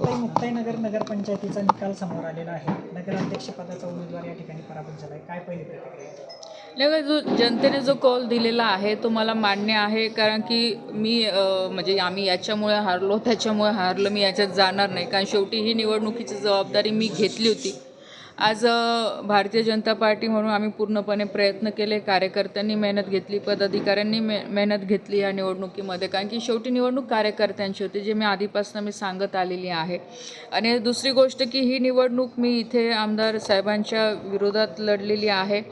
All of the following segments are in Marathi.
मुक्ताईनगर नगरपंचायतीचा निकाल समोर आलेला आहे. नगराध्यक्षपदाचा उमेदवार या ठिकाणी पराभूत झाला आहे. काय पहिली प्रतिक्रिया? नाही, जो जनतेने जो कौल दिलेला आहे तो मला मान्य आहे. कारण की मी म्हणजे आम्ही याच्यामुळे हारलो, त्याच्यामुळे हारलं, मी याच्यात जाणार नाही. कारण शेवटी ही निवडणुकीची जबाबदारी मी घेतली होती. आज भारतीय जनता पार्टी म्हणून आम्ही पूर्णपणे प्रयत्न केले, कार्यकर्त्यांनी मेहनत घेतली, पदाधिकाऱ्यांनी मेहनत घेतली या निवडणुकीमध्ये. कारण की शेवटी निवडणूक कार्यकर्त्यांची होती, जे मी आधीपासून मी सांगत आलेली आहे. आणि दुसरी गोष्ट की ही निवडणूक मी इथे आमदार साहेबांच्या विरोधात लढलेली आहे.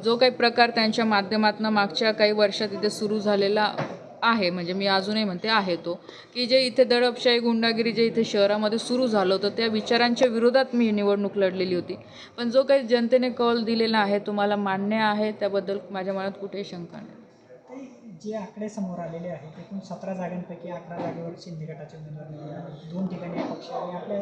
जो काही प्रकार त्यांच्या माध्यमातून मागच्या काही वर्षात इथे सुरू झालेला आहे, म्हणजे मी अजूनही म्हणते आहे तो, की जे इथे दडपशाही गुंडागिरी जे इथे शहरामध्ये सुरू झालं होतं त्या विचारांच्या विरोधात मी निवडणूक लढलेली होती. पण जो काही जनतेने कौल दिलेला आहे तो मला मान्य आहे, त्याबद्दल माझ्या मनात कुठेही शंका नाही. जे आकडे समोर आलेले आहेत, एकूण 17 जागांपैकी 11 जागेवर शिंदे गटाचे उमेदवार निवडून आले. 2 ठिकाणी अपक्ष आणि आपल्या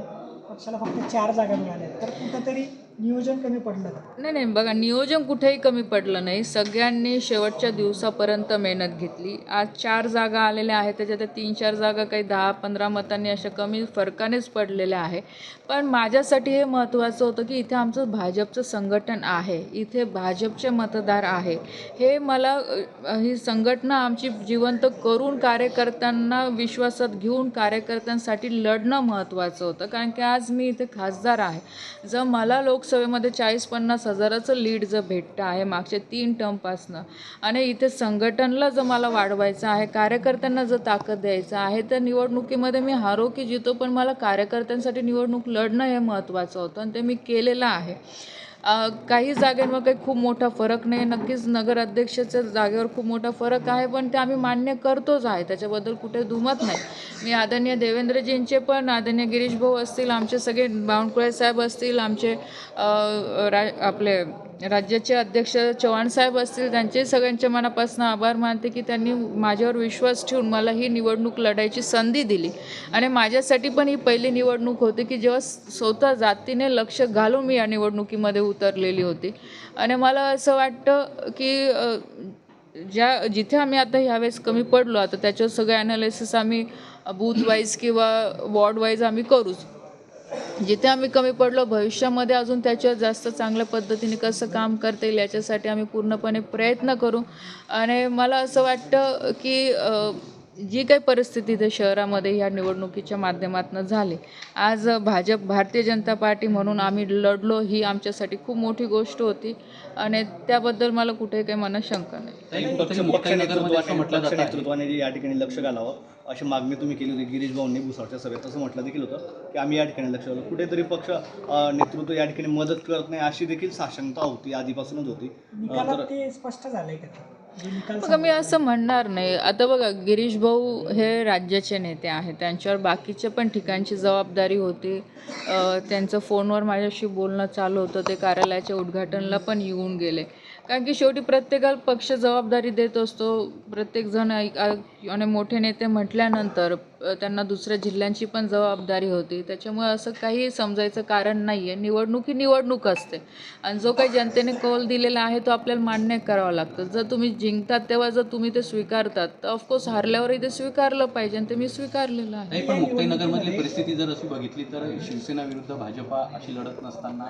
पक्षाला फक्त 4 जागा मिळाल्या. तर कुठंतरी नियोजन कमी पडलं का? नाही, बघा, नियोजन कुठेही कमी पडलं नाही. सगळ्यांनी शेवटच्या दिवसापर्यंत मेहनत घेतली. आज 4 जागा आलेल्या आहेत, त्याच्यात 3-4 जागा काही 10-15 मतांनी अशा कमी फरकानेच पडलेल्या आहे. पण माझ्यासाठी हे महत्त्वाचं होतं की इथे आमचं भाजपचं संघटन आहे, इथे भाजपचे मतदार आहे. हे मला ही संघटना आमची जिवंत करून कार्यकर्त्यांना विश्वासात घेऊन कार्यकर्त्यांसाठी लढणं महत्त्वाचं होतं. कारण की आज मी इथे खासदार आहे. जर मला लोकसभेमध्ये 40-50 हजाराचं लीड जर भेटतं आहे मागच्या 3 टर्मपासनं, आणि इथे संघटनला जर मला वाढवायचं आहे, कार्यकर्त्यांना जर ताकद द्यायचं आहे, तर निवडणुकीमध्ये मी हारो की जितो पण मला कार्यकर्त्यांसाठी निवडणूक लढणं हे महत्त्वाचं होतं आणि ते मी केलेलं आहे. काही जागांवर काही खूप मोठा फरक नाही, नक्कीच नगराध्यक्षाच्या जागेवर खूप मोठा फरक आहे, पण ते आम्ही मान्य करतोच आहे, त्याच्याबद्दल कुठे दुमत नाही. मी आदरणीय देवेंद्रजींचे पण, आदरणीय गिरीश भाऊ असतील, आमचे सगळे बावनकुळे साहेब असतील, आमचे आपले राज्याचे अध्यक्ष चव्हाण साहेब असतील, त्यांचे सगळ्यांच्या मनापासून आभार मानते की त्यांनी माझ्यावर विश्वास ठेवून मला ही निवडणूक लढायची संधी दिली. आणि माझ्यासाठी पण ही पहिली निवडणूक होती की जेव्हा स्वतः जातीने लक्ष घालून मी या निवडणुकीमध्ये उतरलेली होती. आणि मला असं वाटतं की जिथे आम्ही आता ह्यावेळेस कमी पडलो, आता त्याच्यावर सगळं ॲनालिसिस आम्ही बूथ वाईज किंवा वॉर्ड वाईज आम्ही करूच. जिथे आम्ही कमी पडलो, भविष्यामध्ये अजून त्याच्यावर जास्त चांगल्या पद्धतीने कसं काम करता येईल याच्यासाठी आम्ही पूर्णपणे प्रयत्न करू. आणि मला असं वाटतं की जी काही परिस्थिती इथे शहरामध्ये ह्या निवडणुकीच्या माध्यमातून झाली, आज भारतीय जनता पार्टी म्हणून आम्ही लढलो, ही आमच्यासाठी खूप मोठी गोष्ट होती आणि त्याबद्दल मला कुठेही काही मनात शंका नाही. नेतृत्वाने या ठिकाणी लक्ष घालावं अशी मागणी तुम्ही केली होती गिरीश भाऊंनी भुसावळच्या सभेत, तसं म्हटलं देखील होतं की आम्ही या ठिकाणी लक्ष घालू. कुठेतरी पक्ष नेतृत्व या ठिकाणी मदत करत नाही अशी देखील साशंकता होती, आधीपासूनच होती. निकालात ते स्पष्ट झालंय का? बघा, मी असं म्हणणार नाही. आता बघा, गिरीश भाऊ हे राज्याचे नेते आहेत, त्यांच्यावर बाकीच्या पण ठिकाणची जबाबदारी होती. त्यांचं फोनवर माझ्याशी बोलणं चालू होतं, ते कार्यालयाच्या उद्घाटनला पण येऊन गेले. कारण की शेवटी प्रत्येकाला पक्ष जबाबदारी देत असतो. प्रत्येकजण आणि मोठे नेते म्हटल्यानंतर त्यांना दुसऱ्या जिल्ह्यांची पण जबाबदारी होती. त्याच्यामुळे असं काही समजायचं कारण नाही आहे. निवडणूक ही निवडणूक असते आणि जो काही जनतेने कौल दिलेला आहे तो आपल्याला मान्य करावा लागतं. जर तुम्ही जिंकतात तेव्हा जर तुम्ही ते स्वीकारतात, तर ऑफकोर्स हारल्यावरही ते स्वीकारलं पाहिजे आणि ते मी स्वीकारलेलं आहे. नाही, पण मुक्ताईनगरमधली परिस्थिती जर अशी बघितली तर शिवसेना विरुद्ध भाजपा अशी लढत नसताना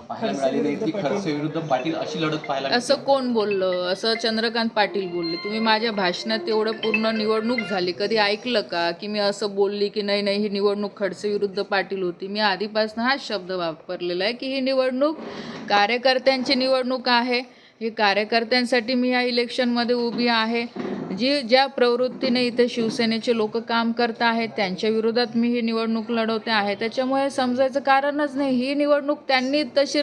पाहायला मिळाली नाही, ती खडसे विरुद्ध पाटील अशी लढत पाहायला. असं कोण बोललं? असं चंद्रकांत पाटील बोलले. तुम्ही माझ्या भाषणात एवढं पूर्ण निवडणूक झाली कधी ऐकलं का की मी असं बोलली की नाही ही निवडणूक खडसे विरुद्ध पाटील होती? मी आधीपासून हाच शब्द वापरलेला आहे की ही निवडणूक कार्यकर्त्यांची निवडणूक आहे. ही कार्यकर्त्यांसाठी मी या इलेक्शनमध्ये उभी आहे. ज्या प्रवृत्तीने इथे शिवसेनेचे लोक काम करत आहेत त्यांच्या विरोधात मी ही निवडणूक लढवते आहे. त्याच्यामुळे समजायचं कारणच नाही. ही निवडणूक त्यांनी तशी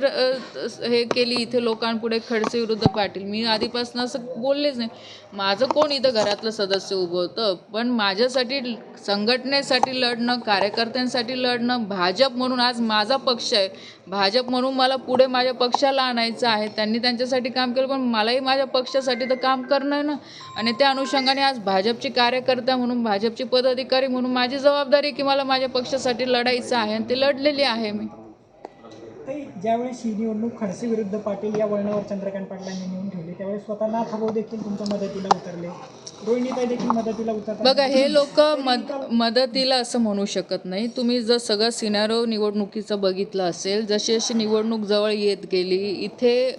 हे केली इथे लोकांपुढे, खडसे विरुद्ध पाटील. मी आधीपासून असं बोललेच नाही. माझं कोण इथं घरातलं सदस्य उभं होतं, पण माझ्यासाठी संघटनेसाठी लढणं, कार्यकर्त्यांसाठी लढणं, भाजप म्हणून आज माझा पक्ष आहे, भाजप म्हणून मला पुढे माझ्या पक्षाला आणायचं आहे. त्यांनी त्यांच्यासाठी काम केलं, पण मलाही माझ्या पक्षासाठी तर काम करणं आहे ना. आणि त्या अनुषंगाने आज भाजपची कार्यकर्ता म्हणून, भाजपची पदाधिकारी म्हणून माझी जबाबदारी की मला माझ्या पक्षासाठी लढायचं आहे आणि ते लढलेली आहे मी. ज्यावेळेस ही निवडणूक खडसे विरुद्ध पाटील या वळणावर चंद्रकांत पाटलांनी नेऊन ठेवली, त्यावेळेस स्वतः नाथ भाऊ देखील तुमच्या मदतीला उतरले. रोहिणीताई देखील मदतीला उतरतात. बघा, हे लोक मदतीला असं म्हणू शकत नाही. तुम्ही जर सगळं सिनारिओ निवडणुकीचं बघितलं असेल, जशी जशी निवडणूक जवळ येत गेली, इथे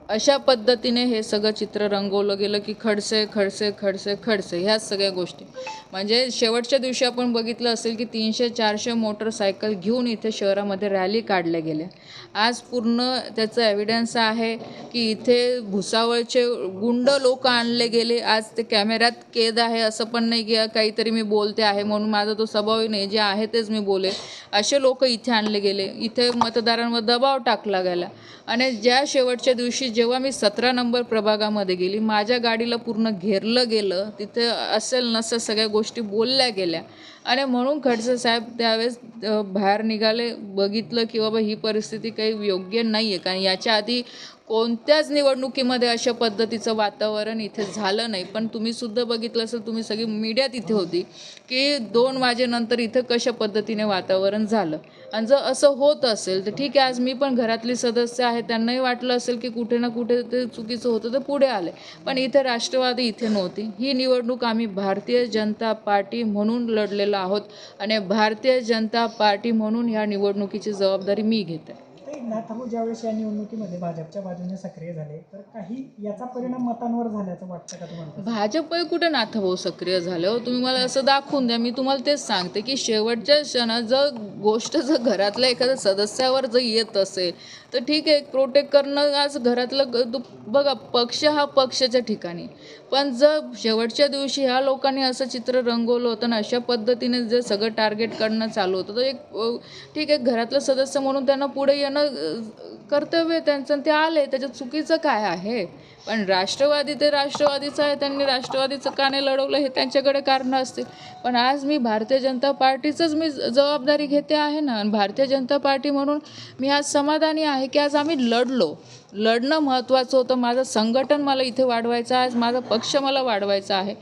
अशा पद्धतीने हे सगळं चित्र रंगवलं गेलं की खडसे खडसे खडसे खडसे ह्याच सगळ्या गोष्टी. म्हणजे शेवटच्या दिवशी आपण बघितलं असेल की 300-400 मोटरसायकल घेऊन इथे शहरामध्ये रॅली काढल्या गेल्या. आज पूर्ण त्याचं एव्हिडन्स आहे की इथे भुसावळचे गुंड लोक आणले गेले. आज ते कॅमेऱ्यात कैद आहे, असं पण नाही की काहीतरी मी बोलते आहे म्हणून माझा तो स्वभावही नाही, जे आहे तेच मी बोले. असे लोक इथे आणले गेले. इथे मतदारांवर दबाव टाकला गेला. आणि ज्या शेवटच्या दिवशी जेव्हा मी 17 नंबर प्रभागामध्ये गेली, माझ्या गाडीला पूर्ण घेरलं गेलं. तिथे असेल नसेल सगळ्या गोष्टी बोलल्या गेल्या. आणि म्हणून खडसे साहेब त्यावेळेस बाहेर निघाले, बघितलं की बाबा ही परिस्थिती काही योग्य नाही आहे. कारण याच्या आधी कोणत्याच निवडणुकीमध्ये अशा पद्धतीचं वातावरण इथे झालं नाही. पण तुम्हीसुद्धा बघितलं असेल, तुम्ही सगळी मीडिया तिथे होती की 2 वाजेनंतर इथं कशा पद्धतीने वातावरण झालं. आणि जर असं होत असेल तर ठीक आहे, आज मी पण घरातली सदस्य आहे, त्यांनाही वाटलं असेल की कुठे ना कुठे ते चुकीचं होतं तर पुढे आले. पण इथे राष्ट्रवादी इथे नव्हती. ही निवडणूक आम्ही भारतीय जनता पार्टी म्हणून लढलेलो आहोत आणि भारतीय जनता पार्टी म्हणून ह्या निवडणुकीची जबाबदारी मी घेते. नाथाभाऊ ज्यावेळेस या निवडणुकीमध्ये भाजपच्या बाजूने सक्रिय झाले, तर काही याचा परिणाम मतांवर झाल्याचं वाटतं का तुम्हाला? भाजप कुठे नाथाभाऊ सक्रिय झाले हो? तुम्ही मला असं दाखवून द्या. मी तुम्हाला तेच सांगते की शेवटच्या क्षणात जर गोष्ट जर घरातल्या एखाद्या सदस्यावर जर येत असेल तर ठीक आहे, प्रोटेक्ट करणं आज घरातलं बघा, पक्ष हा पक्षाच्या ठिकाणी. पण जर शेवटच्या दिवशी ह्या लोकांनी असं चित्र रंगवलं होतं ना, अशा पद्धतीने जे सगळं टार्गेट करणं चालू होतं, तर एक ठीक आहे, घरातलं सदस्य म्हणून त्यांना पुढे येणं कर्तव्य त्यांचं, ते आले, त्याच्यात चुकीचं काय आहे? पण राष्ट्रवादी ते राष्ट्रवादीचं आहे, त्यांनी राष्ट्रवादीचं का नाही लढवलं हे त्यांच्याकडे कारणं असतील. पण आज मी भारतीय जनता पार्टीचंच मी जबाबदारी घेते आहे ना. आणि भारतीय जनता पार्टी म्हणून मी आज समाधानी आहे की आज आम्ही लढणं महत्त्वाचं होतं. माझं संघटन मला इथे वाढवायचं आहे, आज माझा पक्ष मला वाढवायचा आहे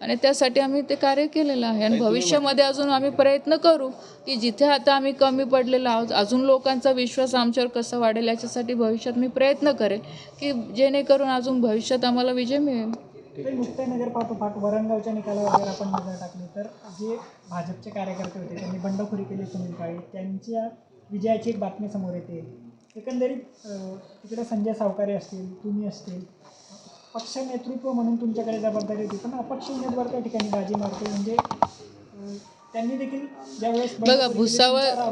आणि त्यासाठी आम्ही ते कार्य केलेलं आहे. आणि भविष्यामध्ये अजून आम्ही प्रयत्न करू की जिथे आता आम्ही कमी पडलेलो आहोत, अजून लोकांचा विश्वास आमच्यावर कसा वाढेल याच्यासाठी भविष्यात मी प्रयत्न करेल की जेणेकरून अजून भविष्यात आम्हाला विजय मिळेल. ते मुक्ताईनगर पाठोपाठ वरणगावच्या निकालावर जर आपण नजर टाकली तर जे भाजपचे कार्यकर्ते होते त्यांनी बंडखोरी केली सुनील काळे, त्यांच्या विजयाची एक बातमी समोर येते. एकंदरीत तिकडे संजय सावकारे असतील, तुम्ही असतील, पक्ष नेतृत्व म्हणून तुमच्याकडे जबाबदारी होती, पण अपक्ष उमेदवार त्या ठिकाणी बाजी मारते. म्हणजे त्यांनी देखील ज्यावेळेस बघा,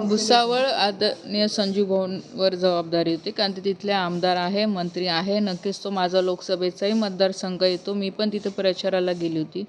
भुसावळ आदरणीय संजू भाऊंवर जबाबदारी होती, कारण ते तिथले आमदार आहे, मंत्री आहे. नक्कीच तो माझा लोकसभेचाही मतदारसंघ येतो. मी पण तिथे प्रचाराला गेली होती.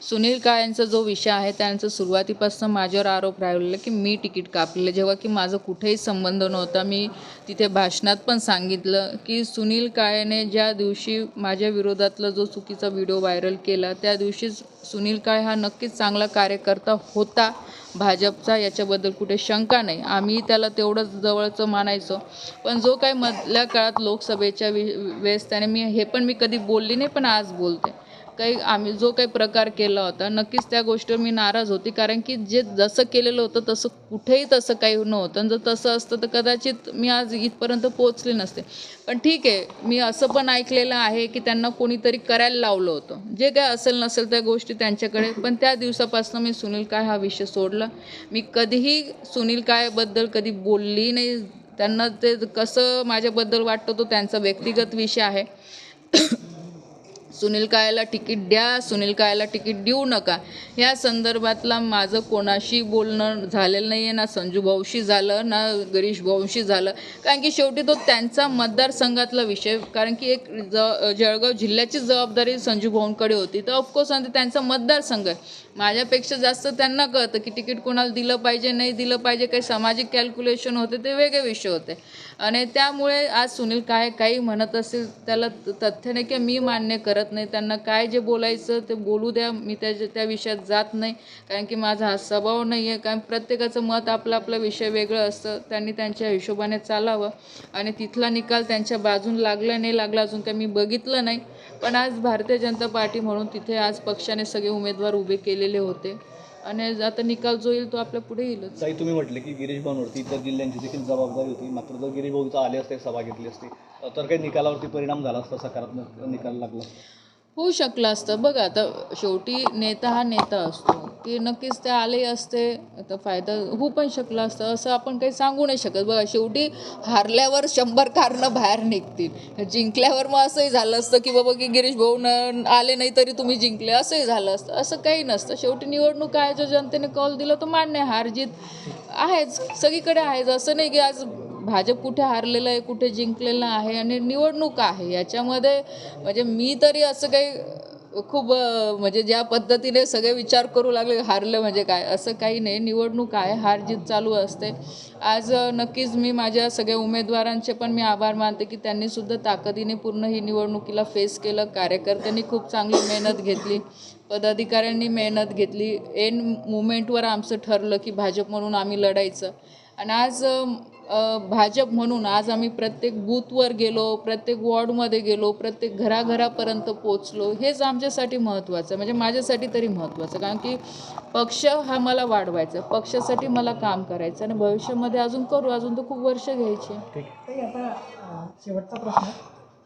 सुनील काळेंचा जो विषय आहे, त्यांचं सुरुवातीपासून माझ्यावर आरोप राहिलेला की मी तिकीट कापलेलं, जेव्हा की माझं कुठेही संबंध नव्हता. मी तिथे भाषणात पण सांगितलं की सुनील काळेने ज्या दिवशी माझ्या विरोधातला जो चुकीचा व्हिडिओ व्हायरल केला, त्या दिवशीच सुनील काळे हा नक्कीच चांगला कार्यकर्ता होता भाजपचा, याच्याबद्दल कुठे शंका नाही. आम्ही त्याला तेवढंच जवळचं मानायचो. पण जो काही मधल्या काळात लोकसभेच्या वेळेस त्याने, मी कधी बोलली नाही पण आज बोलते, आम्ही जो काही प्रकार केला होता, नक्कीच त्या गोष्टीवर मी नाराज होती. कारण की जे जसं केलेलं होतं तसं कुठेही तसं काही नव्हतं. आणि जर तसं असतं तर कदाचित मी आज इथपर्यंत पोहोचले नसते. पण ठीक आहे, मी असं पण ऐकलेलं आहे की त्यांना कोणीतरी करायला लावलं होतं. जे काय असेल नसेल त्या गोष्टी त्यांच्याकडे. पण त्या दिवसापासून मी सुनील काळे हा विषय सोडला. मी कधीही सुनील काळेबद्दल कधी बोलली नाही. त्यांना ते कसं माझ्याबद्दल वाटतं तो त्यांचा व्यक्तिगत विषय आहे. सुनील काळेला तिकीट द्या, सुनील काळेला तिकीट देऊ नका, ह्या संदर्भातला माझं कोणाशी बोलणं झालेलं नाही आहे. ना संजू भाऊशी झालं, ना गिरीश भाऊशी झालं. कारण की शेवटी तो त्यांचा मतदारसंघातला विषय, कारण की एक जळगाव जिल्ह्याची जबाबदारी संजू भाऊंकडे होती. तर ऑफकोर्स त्यांचा मतदारसंघ आहे. माझ्यापेक्षा जास्त त्यांना कळतं की तिकीट कोणाला दिलं पाहिजे, नाही दिलं पाहिजे. काही सामाजिक कॅल्क्युलेशन होते, ते वेगळे विषय होते. आणि त्यामुळे आज सुनील काळे काही म्हणत असेल, त्याला तथ्य नाही की मी मान्य करत नाही. त्यांना काय जे बोलायचं ते बोलू द्या, मी त्या विषयात जात नाही. कारण की माझा हा स्वभाव नाही आहे. कारण प्रत्येकाचं मत आपला विषय वेगळं असतं. त्यांनी त्यांच्या हिशोबाने चालावं. आणि तिथला निकाल त्यांच्या बाजून लागला नाही लागला अजून काही मी बघितलं नाही. पण आज भारतीय जनता पार्टी म्हणून तिथे आज पक्षाने सगळे उमेदवार उभे केलेले होते. आणि आता निकाल जो येईल तो आपल्या पुढे येईलच. ताई, तुम्ही म्हटले की गिरीश भाऊंवरती इतर जिल्ह्यांची देखील जबाबदारी होती. मात्र जर गिरीश भाऊ आले असते, सभा घेतली असती, तर काही निकालावरती परिणाम झाला असता, सकारात्मक निकाल लागला. होऊ शकलं असतं. बघा आता शेवटी नेता हा नेता असतो, की नक्कीच ते आले असते तर फायदा होऊ पण शकला असतं, असं आपण काही सांगू नाही शकत. बघा शेवटी हारल्यावर 100 कारणं बाहेर निघतील, जिंकल्यावर मग असंही झालं असतं की बाबा की गिरीश भाऊ आले नाही तरी तुम्ही जिंकले, असंही झालं असतं. असं काही नसतं. शेवटी निवडणूक आहे, जो जनतेने कौल दिला तो मान्य आहे. हार जीत आहेच, सगळीकडे आहेच. असं नाही की आज भाजप कुठे हारलेलं आहे, कुठे जिंकलेलं आहे, आणि निवडणूक आहे याच्यामध्ये. म्हणजे मी तरी असं काही खूप म्हणजे ज्या पद्धतीने सगळे विचार करू लागले हारलं म्हणजे काय, असं काही नाही. निवडणूक आहे, हार जीत चालू असते. आज नक्कीच मी माझ्या सगळ्या उमेदवारांचे पण मी आभार मानते की त्यांनीसुद्धा ताकदीने पूर्ण ही निवडणुकीला फेस केलं. कार्यकर्त्यांनी खूप चांगली मेहनत घेतली, पदाधिकाऱ्यांनी मेहनत घेतली. एन मुमेंटवर आमचं ठरलं की भाजप म्हणून आम्ही लढायचं. आणि आज भाजप म्हणून आज आम्ही प्रत्येक बूथवर गेलो, प्रत्येक वॉर्डमध्ये गेलो, प्रत्येक घराघरापर्यंत पोचलो. हेच आमच्यासाठी महत्त्वाचं आहे, म्हणजे माझ्यासाठी तरी महत्त्वाचं. कारण की पक्ष हा मला वाढवायचा, पक्षासाठी मला काम करायचं, आणि भविष्यामध्ये अजून करू, अजून तर खूप वर्ष घ्यायची. ताई, आता शेवटचा प्रश्न.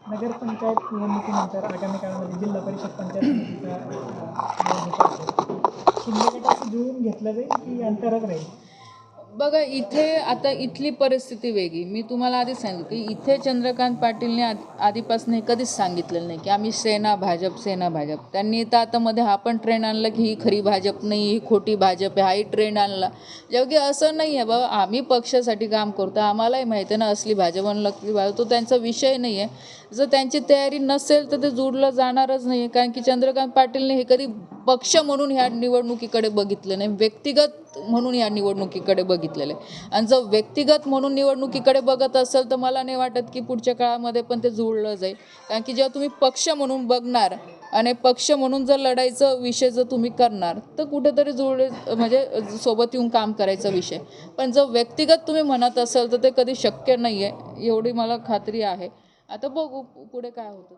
नगरपंचायत निवडणुकीनंतर आगामी काळामध्ये जिल्हा परिषद पंचायत समितीचा निवडणुका असेल, शिंदे गटाचं जुळवून घेतलं जाईल की अंतरात राहील? बघा इथे आता इथली परिस्थिती वेगळी. मी तुम्हाला आधी सांगितलं की इथे चंद्रकांत पाटीलने आधीपासून हे कधीच सांगितलेलं नाही की आम्ही सेना भाजप. त्यांनी तर आता मध्ये हा पण ट्रेंड आणला की ही खरी भाजप नाही, ही खोटी भाजप आहे, हाही ट्रेंड आणला. जेव्हा की असं नाही आहे बाबा, आम्ही पक्षासाठी काम करतो, आम्हालाही माहिती आहे ना असली भाजप आणि नकली भाजप, तो त्यांचा विषय नाही आहे. जर त्यांची तयारी नसेल तर ते जोडलं जाणारच नाही आहे. कारण की चंद्रकांत पाटीलने हे कधी पक्ष म्हणून ह्या निवडणुकीकडे बघितलं नाही, व्यक्तिगत म्हणून या निवडणुकीकडे बघितलेलं आहे. आणि जर व्यक्तिगत म्हणून निवडणुकीकडे बघत असेल तर मला नाही वाटत की पुढच्या काळामध्ये पण ते जुळलं जाईल. कारण की जेव्हा तुम्ही पक्ष म्हणून बघणार आणि पक्ष म्हणून जर लढायचं विषय जर तुम्ही करणार तर कुठेतरी जुळले, म्हणजे सोबत येऊन काम करायचा विषय. पण जर व्यक्तिगत तुम्ही म्हणत असाल तर ते कधी शक्य नाही आहे, एवढी मला खात्री आहे. आता बघू पुढे काय होतं.